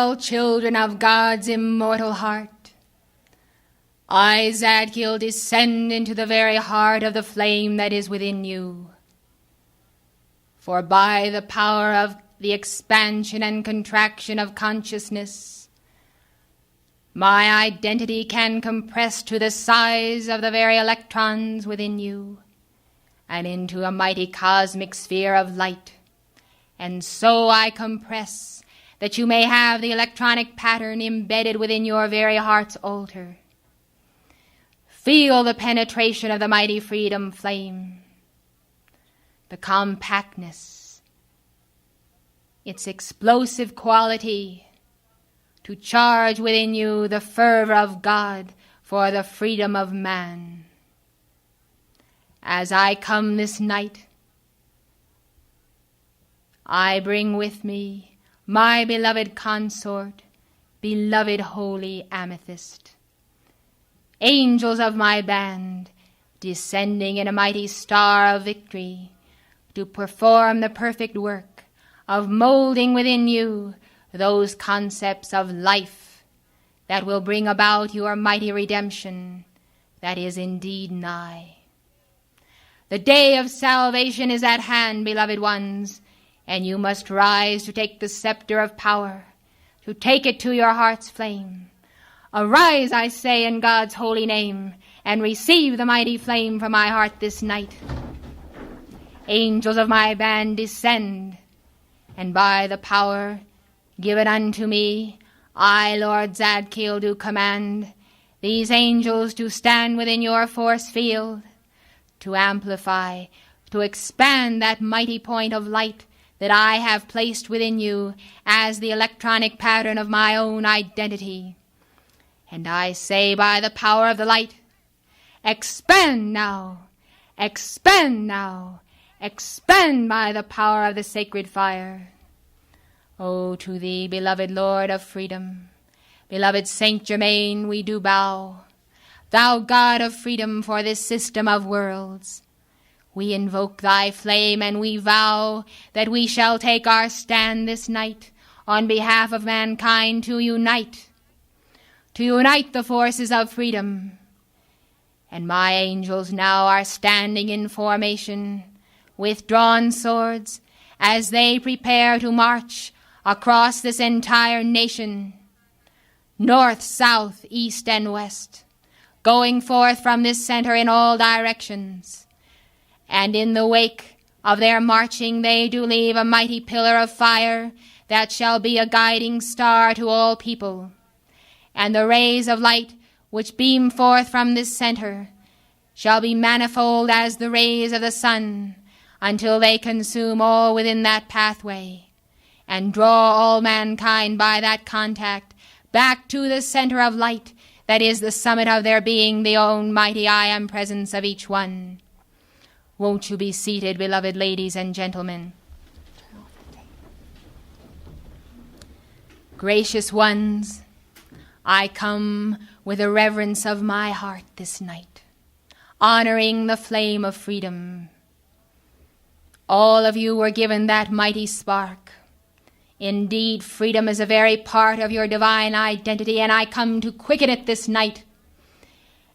Hail, children of God's immortal heart. I, ZADKIEL, descend into the very heart of the flame that is within you. For by the power of the expansion and contraction of consciousness, my identity can compress to the size of the very electrons within you, and into a mighty cosmic sphere of light. And so I compress that you may have the electronic pattern embedded within your very heart's altar. Feel the penetration of the mighty freedom flame, the compactness, its explosive quality to charge within you the fervor of God for the freedom of man. As I come this night, I bring with me my beloved consort, beloved holy amethyst. Angels of my band, descending in a mighty star of victory, to perform the perfect work of molding within you those concepts of life that will bring about your mighty redemption that is indeed nigh. The day of salvation is at hand, beloved ones, and you must rise to take the scepter of power, to take it to your heart's flame. Arise, I say, in God's holy name, and receive the mighty flame from my heart this night. Angels of my band, descend, and by the power given unto me, I, Lord ZADKIEL, do command these angels to stand within your force field, to amplify, to expand that mighty point of light that I have placed within you as the electronic pattern of my own identity. And I say, by the power of the light, expand now, expand now, expand by the power of the sacred fire. O to thee, beloved Lord of freedom, beloved Saint Germain, we do bow. Thou God of freedom for this system of worlds, we invoke thy flame, and we vow that we shall take our stand this night on behalf of mankind to unite the forces of freedom. And my angels now are standing in formation with drawn swords as they prepare to march across this entire nation, north, south, east, and west, going forth from this center in all directions. And in the wake of their marching they do leave a mighty pillar of fire that shall be a guiding star to all people. And the rays of light which beam forth from this center shall be manifold as the rays of the sun, until they consume all within that pathway, and draw all mankind by that contact back to the center of light that is the summit of their being, the own mighty I am presence of each one. Won't you be seated, beloved ladies and gentlemen? Gracious ones, I come with a reverence of my heart this night, honoring the flame of freedom. All of you were given that mighty spark. Indeed, freedom is a very part of your divine identity, and I come to quicken it this night.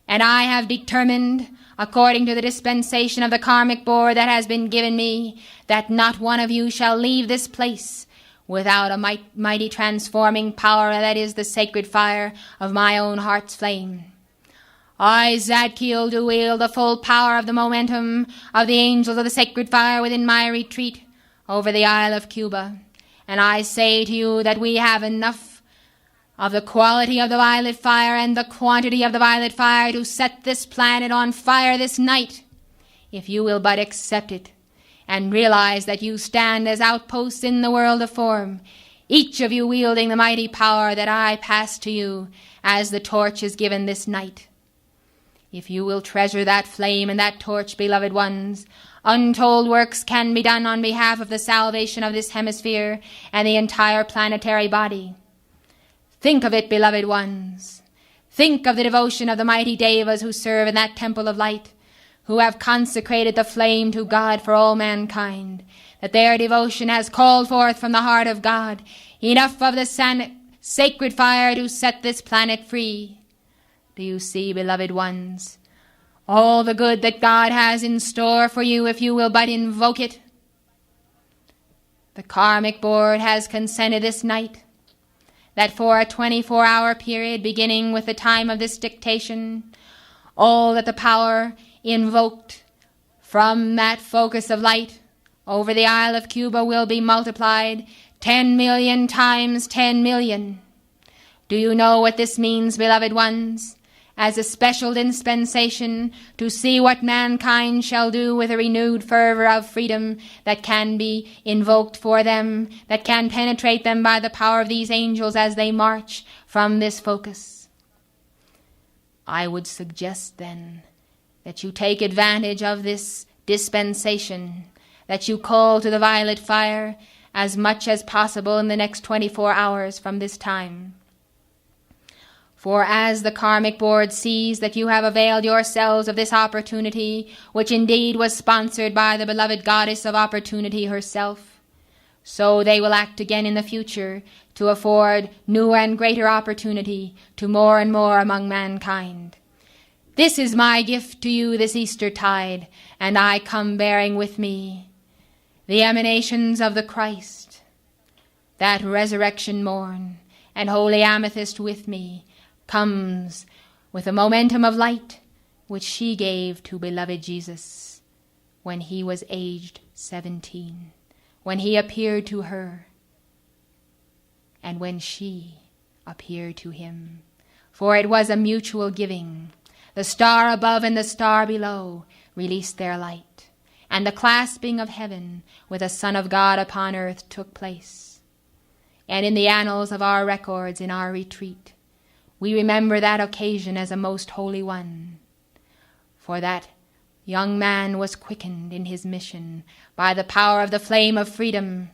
And I have determined, according to the dispensation of the karmic board that has been given me, that not one of you shall leave this place without a mighty transforming power that is the sacred fire of my own heart's flame. I, ZADKIEL, do wield the full power of the momentum of the angels of the sacred fire within my retreat over the Isle of Cuba. And I say to you that we have enough of the quality of the violet fire and the quantity of the violet fire to set this planet on fire this night, if you will but accept it and realize that you stand as outposts in the world of form, each of you wielding the mighty power that I pass to you as the torch is given this night. If you will treasure that flame and that torch, beloved ones, untold works can be done on behalf of the salvation of this hemisphere and the entire planetary body. Think of it, beloved ones. Think of the devotion of the mighty devas who serve in that temple of light, who have consecrated the flame to God for all mankind, that their devotion has called forth from the heart of God enough of the sacred fire to set this planet free. Do you see, beloved ones, all the good that God has in store for you if you will but invoke it? The Karmic Board has consented this night that for a 24-hour period beginning with the time of this dictation, all that the power invoked from that focus of light over the Isle of Cuba will be multiplied 10 million times 10 million. Do you know what this means, beloved ones? As a special dispensation to see what mankind shall do with a renewed fervor of freedom that can be invoked for them, that can penetrate them by the power of these angels as they march from this focus. I would suggest then that you take advantage of this dispensation, that you call to the violet fire as much as possible in the next 24 hours from this time. For as the Karmic Board sees that you have availed yourselves of this opportunity, which indeed was sponsored by the beloved Goddess of Opportunity herself, so they will act again in the future to afford newer and greater opportunity to more and more among mankind. This is my gift to you this Easter tide, and I come bearing with me the emanations of the Christ, that resurrection morn, and holy amethyst with me comes with a momentum of light which she gave to beloved Jesus when he was aged 17, when he appeared to her, and when she appeared to him. For it was a mutual giving. The star above and the star below released their light, and the clasping of heaven with the Son of God upon earth took place. And in the annals of our records in our retreat, we remember that occasion as a most holy one, for that young man was quickened in his mission by the power of the flame of freedom,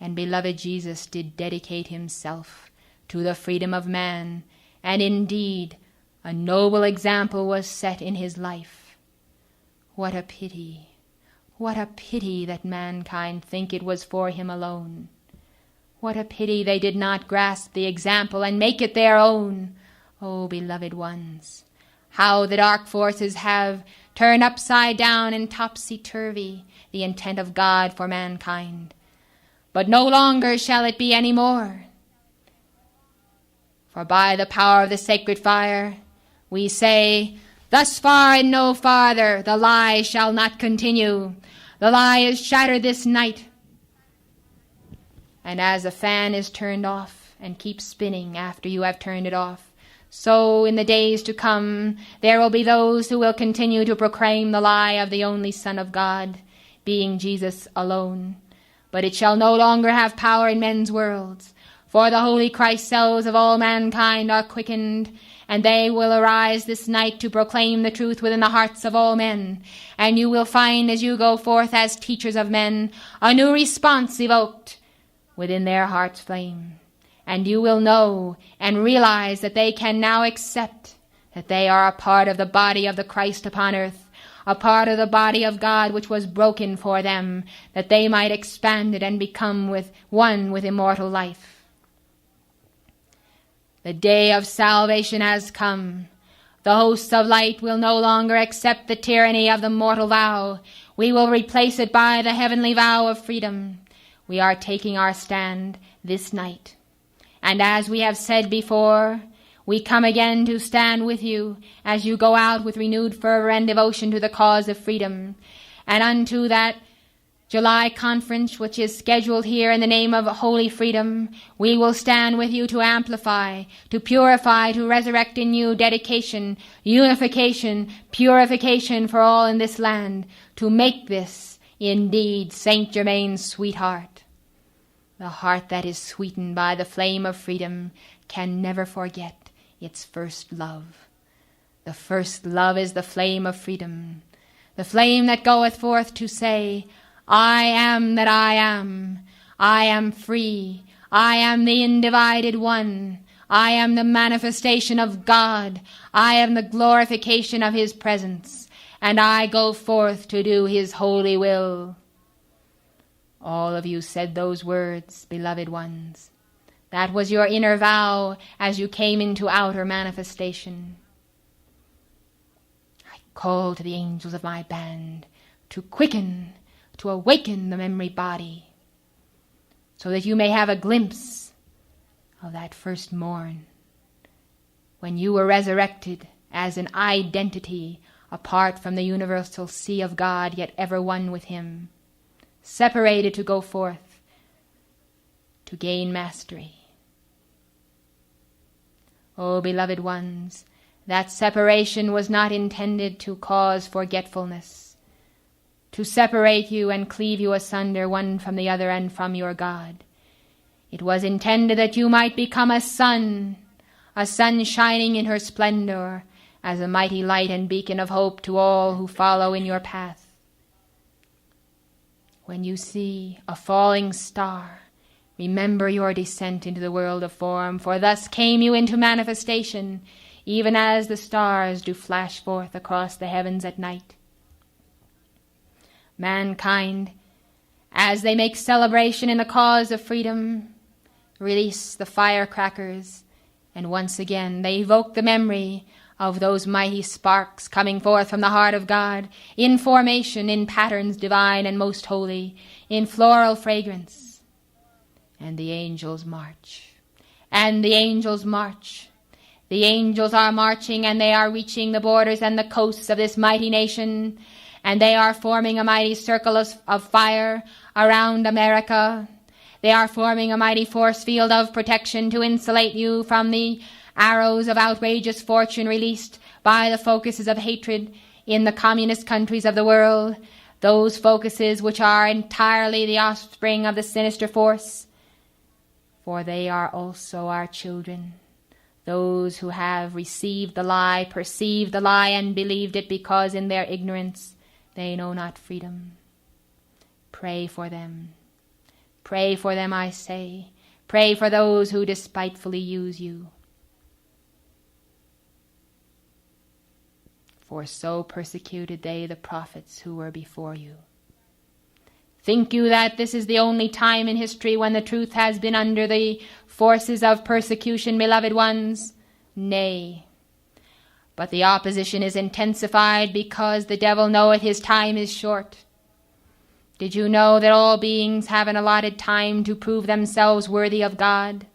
and beloved Jesus did dedicate himself to the freedom of man, and indeed a noble example was set in his life. What a pity that mankind think it was for him alone. What a pity they did not grasp the example and make it their own. Oh, beloved ones, how the dark forces have turned upside down and topsy-turvy the intent of God for mankind. But no longer shall it be any more. For by the power of the sacred fire, we say, thus far and no farther, the lie shall not continue. The lie is shattered this night. And as a fan is turned off and keeps spinning after you have turned it off, so in the days to come there will be those who will continue to proclaim the lie of the only Son of God, being Jesus alone. But it shall no longer have power in men's worlds, for the holy Christ cells of all mankind are quickened, and they will arise this night to proclaim the truth within the hearts of all men. And you will find as you go forth as teachers of men a new response evoked within their heart's flame. And you will know and realize that they can now accept that they are a part of the body of the Christ upon earth, a part of the body of God which was broken for them, that they might expand it and become one with immortal life. The day of salvation has come. The hosts of light will no longer accept the tyranny of the mortal vow. We will replace it by the heavenly vow of freedom. We are taking our stand this night. And as we have said before, we come again to stand with you as you go out with renewed fervor and devotion to the cause of freedom. And unto that July conference which is scheduled here in the name of holy freedom, we will stand with you to amplify, to purify, to resurrect in you dedication, unification, purification for all in this land, to make this indeed Saint Germain's sweetheart. The heart that is sweetened by the flame of freedom can never forget its first love. The first love is the flame of freedom, the flame that goeth forth to say, I am that I am free, I am the undivided one, I am the manifestation of God, I am the glorification of his presence, and I go forth to do his holy will. All of you said those words, beloved ones, That was your inner vow as you came into outer manifestation. I call to the angels of my band to quicken, to awaken the memory body, so that you may have a glimpse of that first morn, when you were resurrected as an identity apart from the universal sea of God, yet ever one with him, separated to go forth, to gain mastery. O beloved ones, that separation was not intended to cause forgetfulness, to separate you and cleave you asunder one from the other and from your God. It was intended that you might become a sun shining in her splendor, as a mighty light and beacon of hope to all who follow in your path. When you see a falling star, remember your descent into the world of form, for thus came you into manifestation, even as the stars do flash forth across the heavens at night. Mankind, as they make celebration in the cause of freedom, release the firecrackers, and once again they evoke the memory of those mighty sparks coming forth from the heart of God, in formation, in patterns divine and most holy, in floral fragrance. And the angels march. And the angels march. The angels are marching, and they are reaching the borders and the coasts of this mighty nation, and they are forming a mighty circle of fire around America. They are forming a mighty force field of protection to insulate you from the arrows of outrageous fortune released by the focuses of hatred in the communist countries of the world, those focuses which are entirely the offspring of the sinister force. For they are also our children, those who have received the lie, perceived the lie, and believed it because in their ignorance they know not freedom. Pray for them. Pray for them, I say. Pray for those who despitefully use you. For so persecuted they the prophets who were before you. Think you that this is the only time in history when the truth has been under the forces of persecution, beloved ones? Nay. But the opposition is intensified because the devil knoweth his time is short. Did you know that all beings have an allotted time to prove themselves worthy of God?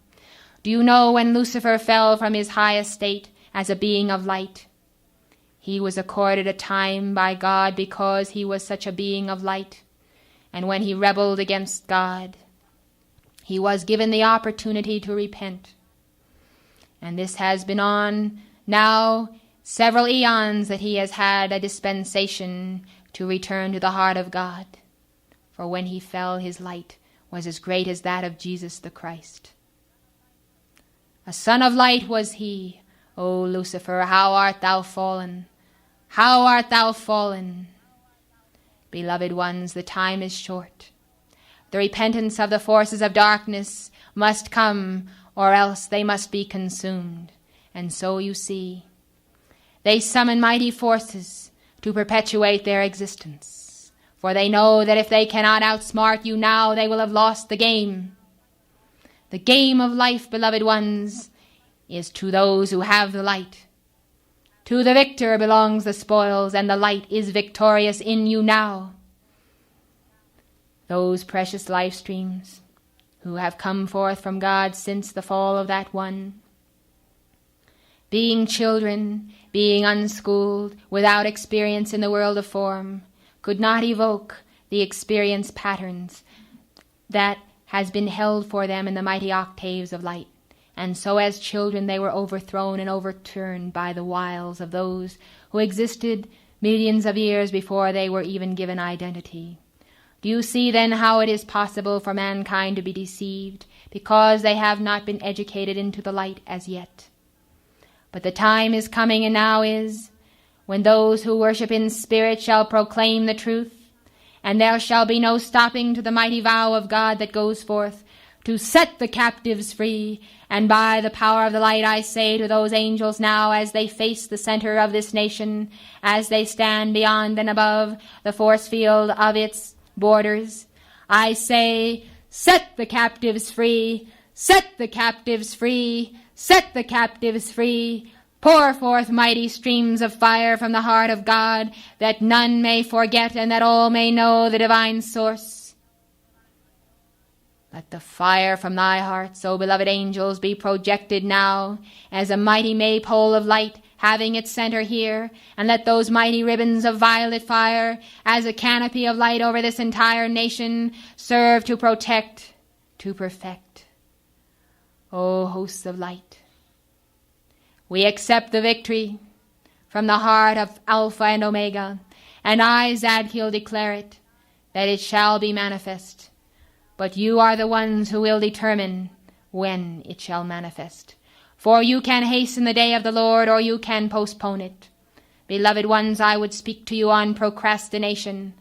Do you know when Lucifer fell from his high estate as a being of light? He was accorded a time by God because he was such a being of light. And when he rebelled against God, he was given the opportunity to repent. And this has been on now several eons that he has had a dispensation to return to the heart of God. For when he fell, his light was as great as that of Jesus the Christ. A son of light was he. O Lucifer, how art thou fallen? How art thou fallen? Beloved ones, the time is short. The repentance of the forces of darkness must come, or else they must be consumed. And so you see, they summon mighty forces to perpetuate their existence. For they know that if they cannot outsmart you now, they will have lost the game. The game of life, beloved ones, is to those who have the light. To the victor belongs the spoils, and the light is victorious in you now. Those precious life streams who have come forth from God since the fall of that one, being children, being unschooled, without experience in the world of form, could not evoke the experience patterns that has been held for them in the mighty octaves of light. And so as children they were overthrown and overturned by the wiles of those who existed millions of years before they were even given identity. Do you see then how it is possible for mankind to be deceived, because they have not been educated into the light as yet? But the time is coming, and now is, when those who worship in spirit shall proclaim the truth, and there shall be no stopping to the mighty vow of God that goes forth to set the captives free. And by the power of the light I say to those angels now, as they face the center of this nation, as they stand beyond and above the force field of its borders, I say, set the captives free, Set the captives free, set the captives free. Pour forth mighty streams of fire from the heart of God, that none may forget and that all may know the divine source. Let the fire from thy hearts, O beloved angels, be projected now as a mighty maypole of light, having its center here, and let those mighty ribbons of violet fire, as a canopy of light over this entire nation, serve to protect, to perfect. O hosts of light, we accept the victory from the heart of Alpha and Omega, and I, ZADKIEL, declare it, that it shall be manifest. But you are the ones who will determine when it shall manifest. For you can hasten the day of the Lord, or you can postpone it. Beloved ones, I would speak to you on procrastination,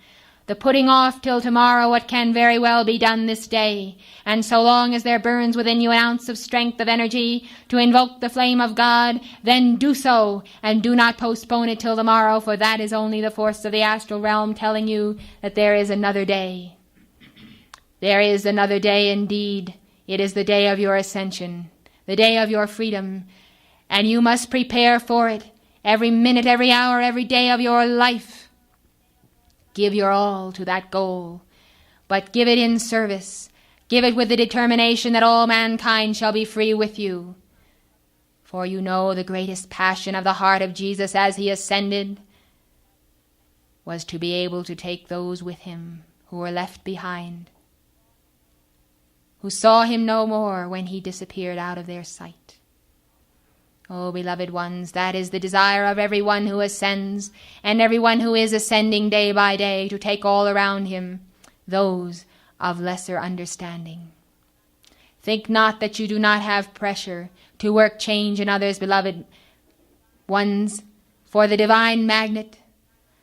the putting off till tomorrow what can very well be done this day. And so long as there burns within you an ounce of strength, of energy, to invoke the flame of God, then do so, and do not postpone it till tomorrow, for that is only the force of the astral realm telling you that there is another day. There is another day indeed. It is the day of your ascension, the day of your freedom, and you must prepare for it every minute, every hour, every day of your life. Give your all to that goal, but give it in service. Give it with the determination that all mankind shall be free with you. For you know the greatest passion of the heart of Jesus as he ascended was to be able to take those with him who were left behind, who saw him no more when he disappeared out of their sight. Oh, beloved ones, that is the desire of everyone who ascends, and everyone who is ascending day by day, to take all around him those of lesser understanding. Think not that you do not have pressure to work change in others, beloved ones, for the divine magnet,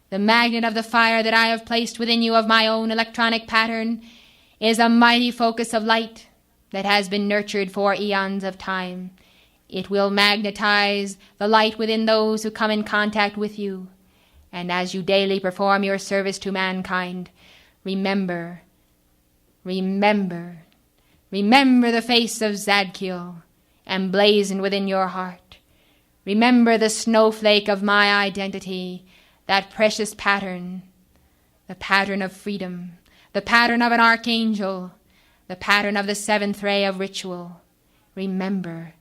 the magnet of the fire that I have placed within you of my own electronic pattern, is a mighty focus of light that has been nurtured for eons of time. It will magnetize the light within those who come in contact with you. And as you daily perform your service to mankind, remember the face of ZADKIEL emblazoned within your heart. Remember the snowflake of my identity, that precious pattern, the pattern of freedom, the pattern of an archangel, the pattern of the seventh ray of ritual. Remember,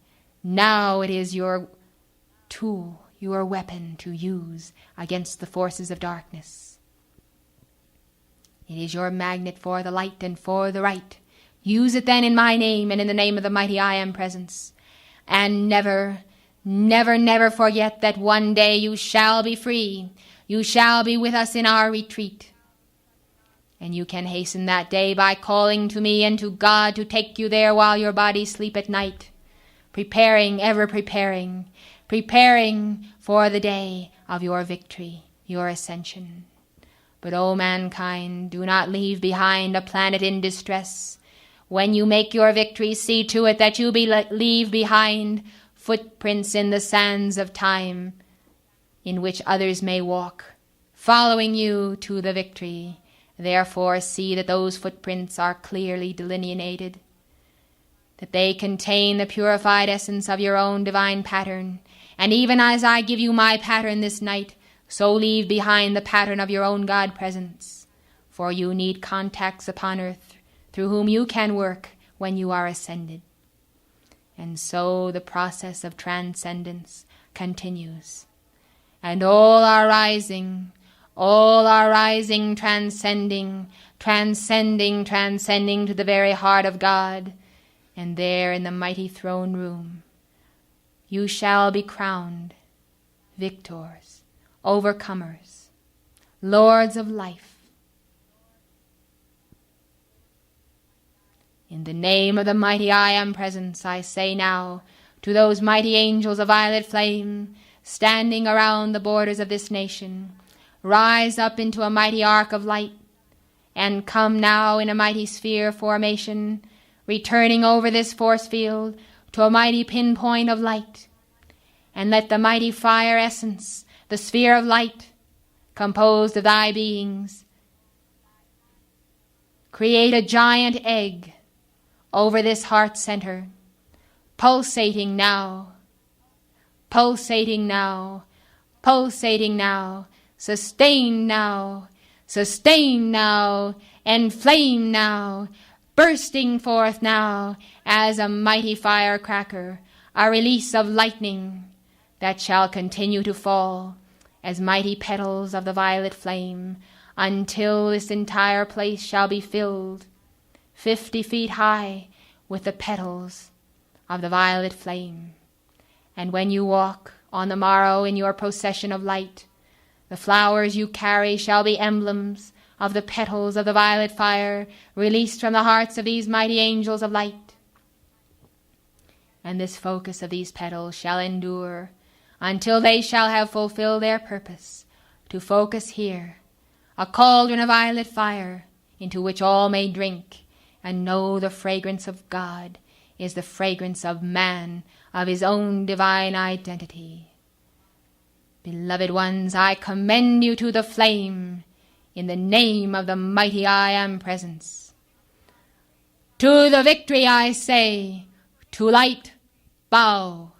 now it is your tool, your weapon to use against the forces of darkness. It is your magnet for the light and for the right. Use it then in my name and in the name of the mighty I Am Presence. And never, never, never forget that one day you shall be free. You shall be with us in our retreat. And you can hasten that day by calling to me and to God to take you there while your bodies sleep at night. Preparing, ever preparing for the day of your victory, your ascension. But, O mankind, do not leave behind a planet in distress. When you make your victory, see to it that you leave behind footprints in the sands of time, in which others may walk, following you to the victory. Therefore, see that those footprints are clearly delineated, that they contain the purified essence of your own divine pattern. And even as I give you my pattern this night, so leave behind the pattern of your own God presence. For you need contacts upon earth through whom you can work when you are ascended. And so the process of transcendence continues. And all are rising, transcending to the very heart of God. And there in the mighty throne room, you shall be crowned victors, overcomers, lords of life. In the name of the mighty I Am Presence, I say now to those mighty angels of violet flame standing around the borders of this nation, rise up into a mighty arc of light, and come now in a mighty sphere formation, returning over this force field to a mighty pinpoint of light. And let the mighty fire essence, the sphere of light, composed of thy beings, create a giant egg, over this heart center, pulsating now, pulsating now, pulsating now, sustained now, sustained now, enflamed now, bursting forth now as a mighty firecracker, a release of lightning that shall continue to fall as mighty petals of the violet flame until this entire place shall be filled 50 feet high with the petals of the violet flame. And when you walk on the morrow in your procession of light, the flowers you carry shall be emblems of the petals of the violet fire released from the hearts of these mighty angels of light. And this focus of these petals shall endure until they shall have fulfilled their purpose to focus here, a cauldron of violet fire into which all may drink and know the fragrance of God is the fragrance of man, of his own divine identity. Beloved ones, I commend you to the flame in the name of the mighty I Am Presence. To the victory I say, to light, bow.